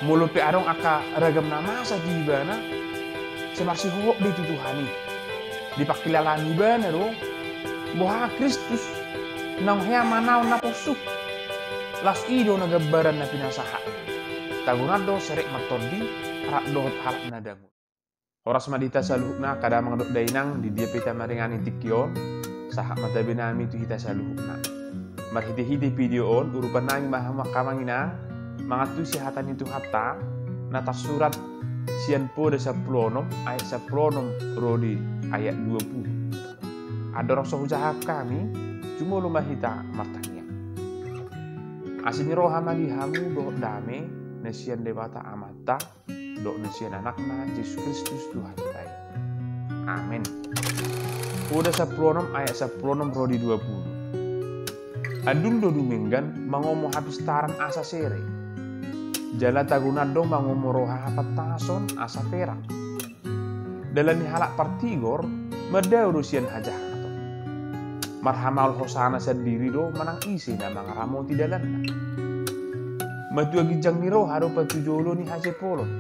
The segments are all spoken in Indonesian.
Mulu pe adong aka ragam nama sa di bana semarsi ho di tutuhani. Dipakilalani bana do boha Kristus nang hea manaw na posuk. Las ido na gabaran na pinasaha. Tagunado serek matodi rak dohot halak na dangun. Horas madita saluhna kada mangdok dainang di dia pita maringani tikyon sahak mata binami tu hita saluhna. Marhide-hide video on urupan nang mahama kamangina mangatu sihatan itu hatta nata surat sian po de saplonom ayat saplonom rodi ayat 20. Ada rasa hujahap kami cuma lumah hita martanya. Asini roha mali hamu do dame nesian debata amata do nesian anakna Yesus Kristus Tuhan kita. Amin. Udah saplonom ayat saplonom rodi 20. Adun do duminggan mangomo habis taran asa sere. Jala tagunado mangomo roha patason asa perak. Dalam halak partigor medau rusian hajah. Marhamal hosana sendiri do manang isi na mga ramo ti dalan. Matua gijang ni roha do patujolo ni haje polon.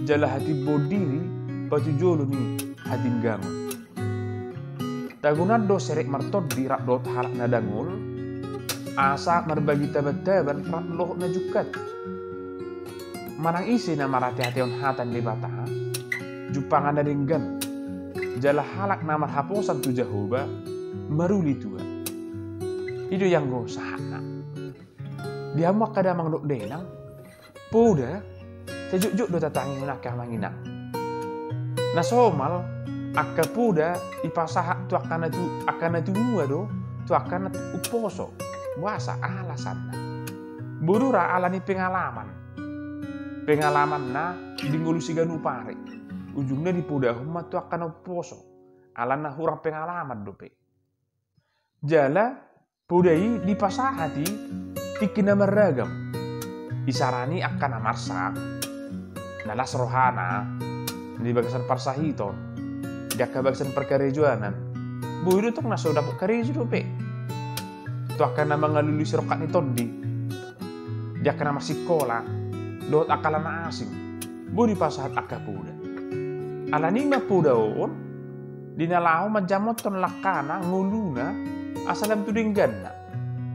Jala hati bodiri patujolo ni hatin gangon. Tagunado serek martod di rak dot halak na dangul. Asa marbagi tabat-taban rak loh na jukat. Manang isi na marati-hation hatan di bata. Jupangan na dinggan. Jala halak na marhaposan tu Jehovah. Maruli Tuhan. Itu yang go sahana. Dia mak kada mangdok denang. Puda sejuk-juk do tatangi nakah manginang. Nasomal akka puda ipasaha tu akana tu do tu akana uposo. Wasa alasan. Burura alani pengalaman. Pengalaman na dingulu siganu pare. Ujungnya di puda huma tu akana uposo. Alana hurang pengalaman dope. Jala pudai dipasahati tikina meragam. Isarani akan amarsa. Nalas rohana di bagasan parsahiton. Dia bagasan perkarejuanan. Bu itu tok naso dapuk kareju dope. Tu akan mengalului serokat ni todi. Dia kena masih kola. Dot akalana asing. Bu dipasahat akapuda. Alani ma puda on. Dinalau majamoton lakana nguluna. Asalam tu dingganna,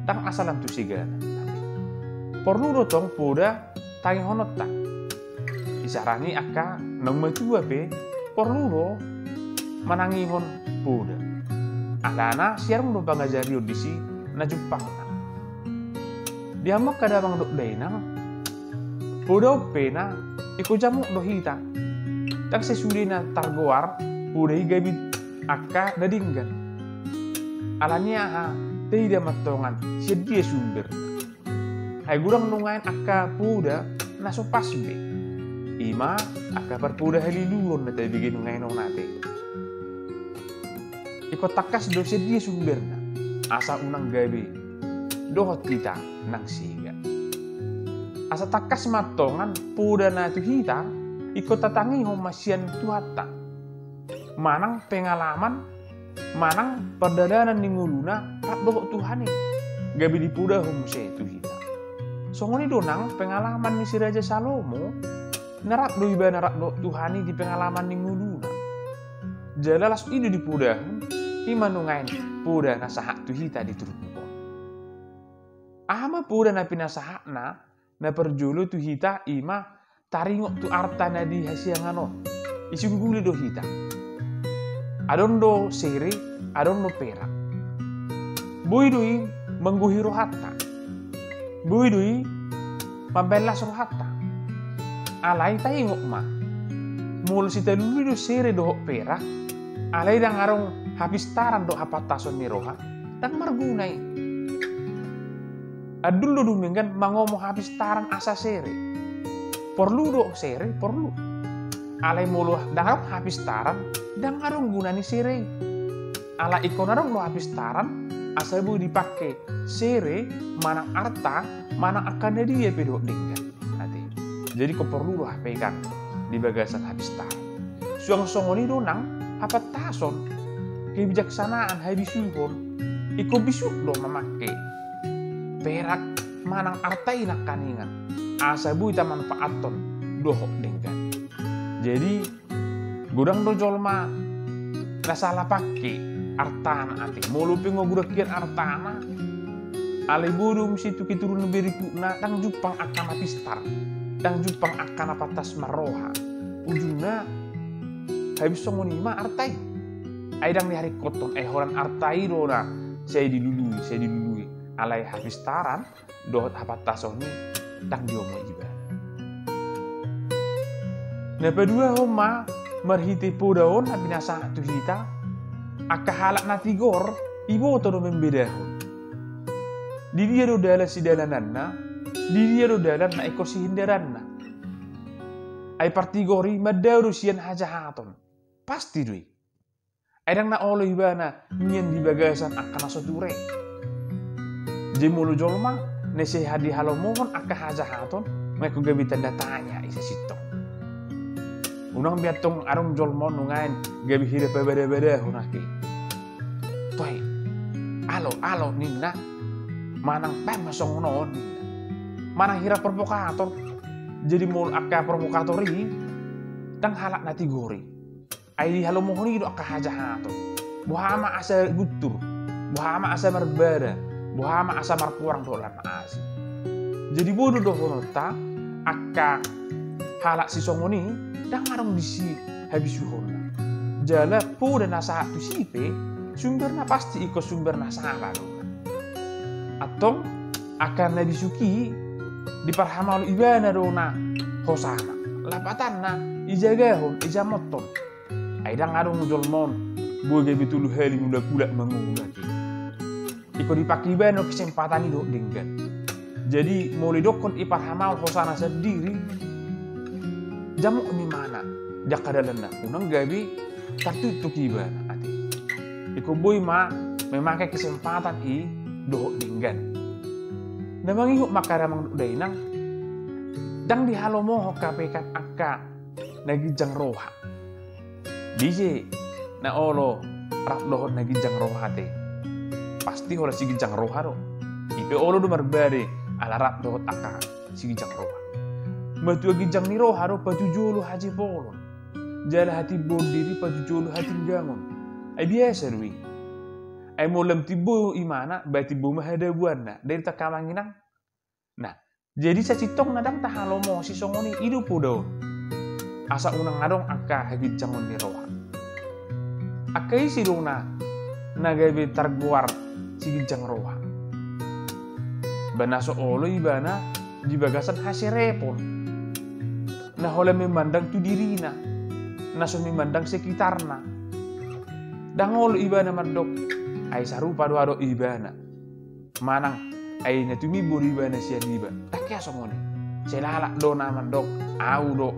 tang asalam tu sigana. Perlu dotong puda tangi honot tak. Isarani aka nang matua pe perlu do manangi hon puda. Alana siarang do bangajari audisi na jupang na. Dia mak kada bang dok dainang. Puda pena iku jamuk do hita. Tak sesudina targoar puda higabi aka dadinggan. Alanya ha tidak matongan sedia sumber. Hai gurang nungain akka puda naso pasbe. Ima akka perpuda halilulon na tayo bigin nungain nung nate. Iko takas do sedia sumber na asa unang gabi dohot kita nang siga. Asa takas matongan puda na tu hita iko tatangi homasian tuata. Manang pengalaman manang perdadanan ni nguluna rak dohok Tuhan ni gabi dipuda humse itu hita. Songoni donang pengalaman ni si Raja Salomo narak do iba narak dohok Tuhan ni di pengalaman ni nguluna. Jalalas ini dipuda imanungain puda na sahak tu hita diturupon. Ama puda na pinasahakna na perjulu tu hita ima taringok tu arta na di hasianganon. Isungguli do hita. Adondo seri, adondo perak. Buidui mengguhi rohatta. Buidui membelas rohatta. Alai tayo ma. Mulu si talului do seri dohok perak. Alai dang arong hapistaran do hapatason ni roha. Dan margunai. Adul do duminggan mangomo hapistaran asa seri. Perlu do seri, perlu. Alai mulu darap hapistaran. Dan arong gunani sere. Ala ikon arong lo habis taran asal bu dipakai sere mana arta mana akan dia pedok dinggan. Nanti. Jadi kau perlu lo pegang di bagasan habis taran. Suang songoni donang apa tason kebijaksanaan habis suhon. Iko bisuk do memakai perak manang arta inak kaningan. asa buita manfaaton dohok denggan. Jadi gudang do jolma na salah pake artana ate molupi ngogurakian artana alai bodum situ kiturun beriku na dang jupang akan apistar dang jupang akan apatas maroha ujungna habis songonima artai aidang di hari koton horan artai dona saya dilului alai habis taran dohot apatasoni dang diomo iba. Nah kedua homa marhiti podaon na binasa tu hita aka halak na tigor ibo to no membedahon. Di dia do dalan si dalananna, di dia do dalan na eko si hindaranna. Ai partigori madawru sian hajahaton. Pasti dui. Aidang na olo ibana nyen di bagasan akan asoture. Jemulu jolma nese hadi halo mohon aka hajahaton meko gabi tanda tanya isa sitong. Unang biatong arong jolmo nungain gabi hira beda-beda hunake. Toy. Alo ninna. Manang masong non. Manang hira provokator. Jadi mul aka provokatori tang halak nati gori. Ai halo mohoni do aka hajahaton. Buhama asa gutur. Buhama asa marbada. Buhama asa marpuang dolan asi. Jadi bodoh do honota aka halak si songoni dang arong disi habis yuhona. Jala po dan nasa tu sipe sumberna pasti iko sumberna salah do. Atau akan nabi suki diparhama oleh ibana dona hosana lapatanna ijagahon ijamoton aidang arong jolmon boge bitulu heli muda kulak mangulaki iko dipaki ibana kesempatan itu denggan. Jadi mulai dokon iparhama hosana sendiri jamu mi mana jakadalanna unang gabi tertutup ibana ati iko boy ma memakai kesempatan dohok dinggan. Namang ihuk makaramang dainang dang dihalo moho kapekan akka nagijang roha. DJ na olo rap dohot nagijang roha te. Pasti hola si gijang roha do. Ipe olo do marbare ala rap dohot akka si gijang roha. Matu gijang ni roha do pajujulu haji polon. Jala hati bondiri pajujulu hati gangon. Ay biasa dui. Ay molam tibo imana ba tibo mahadabuan na dari takamanginang. Nah, jadi sa citong nadang tahalo mo si songoni idu po daw. Asa unang ngadong aka hagit jangon ni roha. Akai si dong na nagabi targuar si gijang roha. Banaso olo ibana di bagasan hasirepon. Nah hola memandang tu dirina. Naso memandang sekitarna. Dangolo ibana mandok. Ay sarupa do ibana manang ay natumi buri ibana siya diba takya songone selala do naman dok au do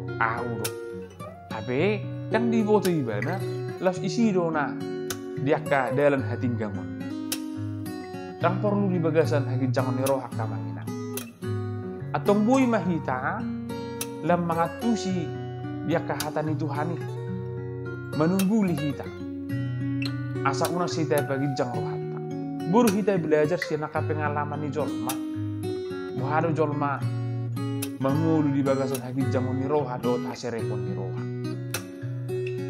abe yang diboto ibana las isi do na diaka dalan hating gamon tang perlu di bagasan hagi jangan ni rohak kamangina atong boy mahita lam mangatusi diaka hatani Tuhani menunggu lihita asa una sita bagi jang rohata. Buru kita belajar si naka pengalaman ni jolma. Muhado jolma mangulu di bagasan hagi jangon ni roha do haserepon ni roha.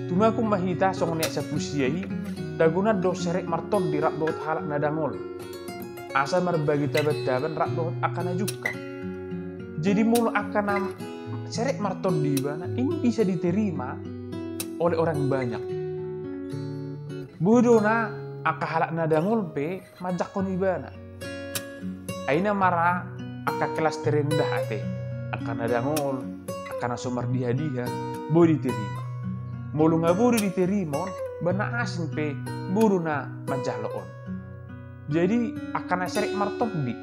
Tumaku mahita song nek sa pusiyahi daguna do serek marton di rak do halak nadangol. Asa marbagi tabat-taban rak do akan ajukan. Jadi mulu akan serek marton di bana ini bisa diterima oleh orang banyak. Bodoh na aka halak na dangol pe majakon ibana. Aina mara aka kelas terendah ate. Aka na dangol, aka na sumar diha-diha, boleh diterima. Mulu nga boleh diterima, bana asin pe bodoh na majaloon. Jadi akan na serik martop di.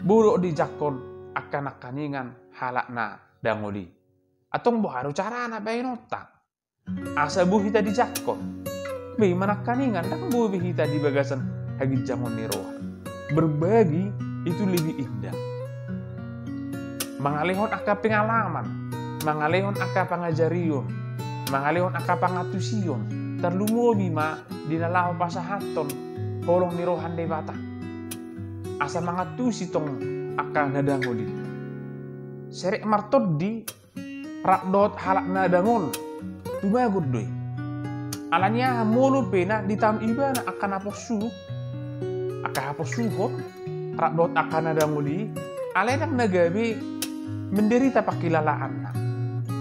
Bodoh di jakon akan na kaningan halak na dangoli. Atong boharu cara na bayanota. Asa buhi tadi jakon. Be manakaningan dak buhi kita di bagasan hagi jangon ni roha. Berbagi itu lebih indah. Mangalihon aka pengalaman, mangalihon aka pangajarion, mangalihon aka pangatusion. Terlumo bima dinalaho pasahaton holong ni rohan de bata. Asa mangatusi tong aka nadangoli. serek martot di rakdot halak na dangol tumagod doy alanya mulu pena ditam ibana akan aposuhon rakdot akan na dangoli alenak nagabi menderita pakilalaan na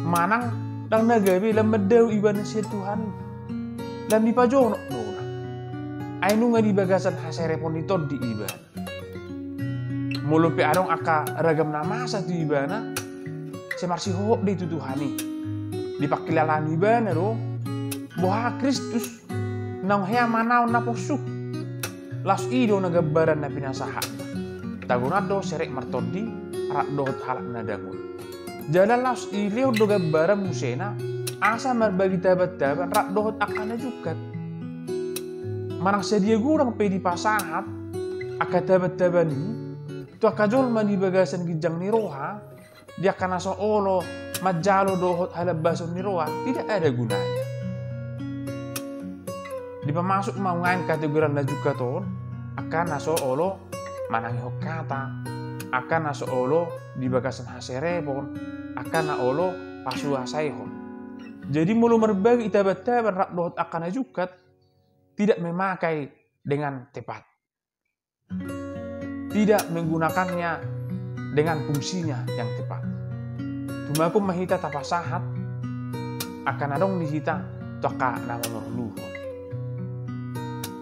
manang dang nagabi lamadaw ibana siya Tuhan lam dipajonok nona ay nunga di bagasan haserepon ito di ibana mulu pe adong aka ragam nama sa tu ibana semarsi hohok di tutuhani di pakilalaan ibana do boha Kristus nang hea manaw na posuk las ido nagabaran na pinasahan tagunado serek martodi rakdot halak na dangun jalan las ileo do gabaran musena asa marbagi tabat-tabat rakdot akan na jukat manang sedia gurang pe di pasahat aka tabat-tabat ni tu akajol man di bagasan gijang ni roha dia kana soolo majalo dohot halabason ni roha tidak ada gunanya di pemasuk maungan kategoran na juga ton akan naso olo manangi hokata akan naso olo di bagasan haserepon akan na olo pasua saihon jadi mulu merbagi itabat-tabat rak dohot akan na jukat tidak memakai dengan tepat tidak menggunakannya dengan fungsinya yang tepat. Tumaku mahita tapasahat akan adong dihita toka nama merluhon.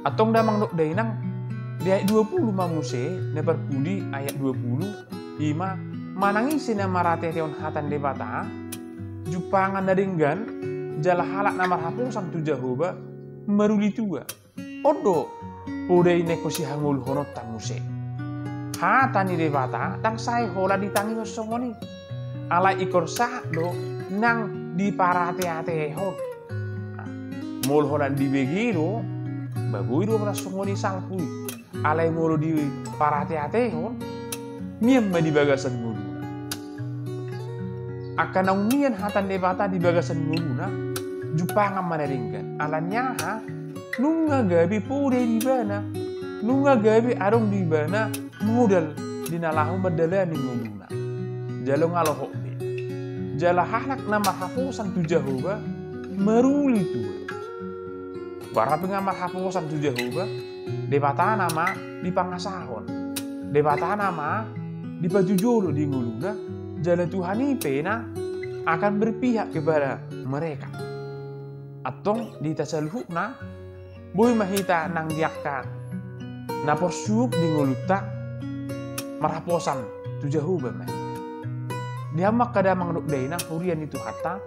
Atong damang nok dainang di ayat 20 mamuse na perpudi ayat 20 ima manangisi na marate teon hatan debata jupangan naringgan jala halak na marhaposan tu Jehovah maruli tua. Odo podai nekosi hangul honot tamuse. Hatani debata tang sai hola ditangi songoni alai ikor sa do nang di parate-ate hon mul hola di begiro bagui do songoni salpui alai mulu di parate-ate hon miem di bagasan muluna akan nang mien hatan debata di bagasan muluna jupangan manaringgan alanya ha nunga gabi pude di bana nunga gabi arong di bana modal dinalahu madalani nguluna jalo ngalohok be jala halak nama hapusan tu Jehovah maruli tu para pengamar hapusan tu Jehovah debata nama di pangasahon debata nama di pajujolo di nguluna jala Tuhani pena akan berpihak kepada mereka atong di tasalhukna boy mahita nang diakkan na porsup di nguluta maraposan tu Jehovah man. Dia makada mangdok daina hurian itu hatta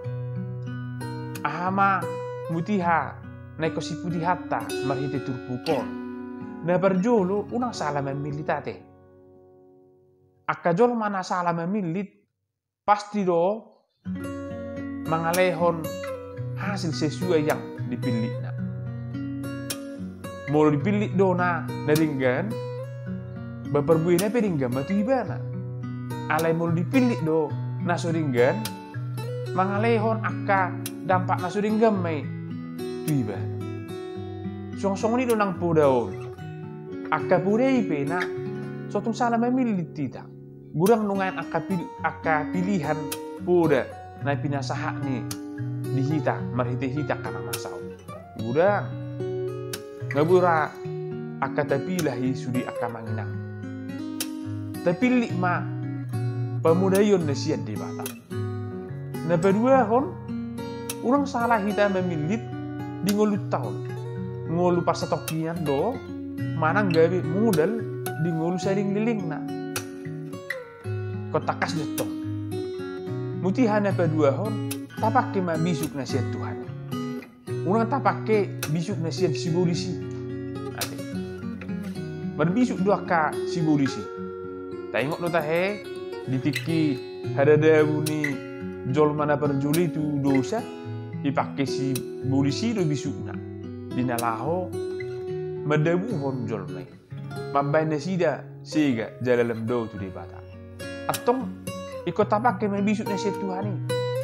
ahama mutiha naiko si putih hatta marhite turpupon. Na berjolo unang salah memilitate. Akajol mana salah memilit pasti do mangalehon hasil sesuai yang dipilihna. Mau dipilih dona naringgan baperbuina piringgan matu ibana alai mulu dipilih do nasuringgan mangalehon akka dampak nasuringgan mai tu ibana song-song ni do nang pudaon akka pudai pena sotung salah memilih tidak gurang nungan akka pilihan puda na pinasahak ni dihita marhite hita kana masau gurang ngabura akka tapilahi sudi akka manginang tapi lima pemudayon na siya di bata. Na berdua hon, orang salah kita memilit di ngulut tahun. Ngulu pas setokian do, manang gawe modal di ngulu sering liling na. Kotakas jatuh. Mutihan na berdua hon, tapak ke ma bisuk na siya Tuhan. Orang tapak ke bisuk na siya sibolisi. Berbisuk dua ka sibolisi. Tengok lo tahe ditiki hadada buni jol mana perjuli tu dosa dipakai si polisi do bisukna dinalaho madabu hon jol mai mabai nasida sega jalalem do tu debata atong ikut tapak ke mai bisukna si Tuhani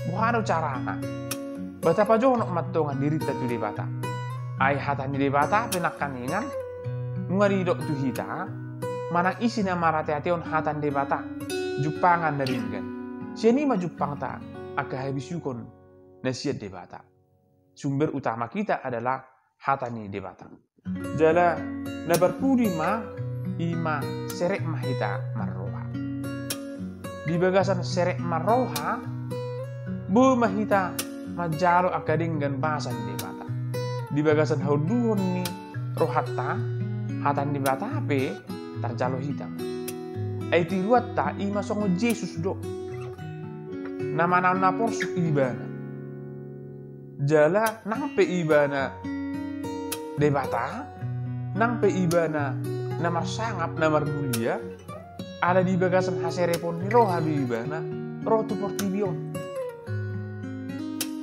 buhano carana betapa jono matongan diri tu debata ai hatani debata penakaningan ngari dok tu hita manang isi na marate ateon hatan debata jupangan naringgan Siani maju pangta aga habis yukon nasihat debata. Sumber utama kita adalah hatani debata. Jala na berpudi ma ima serek mahita marroha. Di bagasan serek marroha bu mahita majalo akading gan bahasan debata. Di bagasan hauduhon ni rohatta hatan debata ape tarjalo hitam. Ai tiruat ta ima songo Jesus do. Nama na porsuk ibana. Jala nang pe ibana debata, nang pe ibana namar sangap namar mulia, ada di bagasan haserepon ni roh habi ibana, roh tu portibion.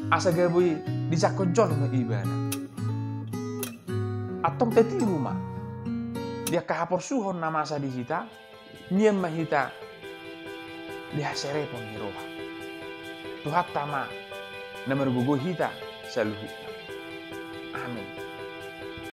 Asa gabui disakojol na ibana. Atong teti rumah, dia kahapor suhon nama asa di hita, niam mahita di haserepon ni roh. Tuhat tama namar gugu hita saluhut. Amin.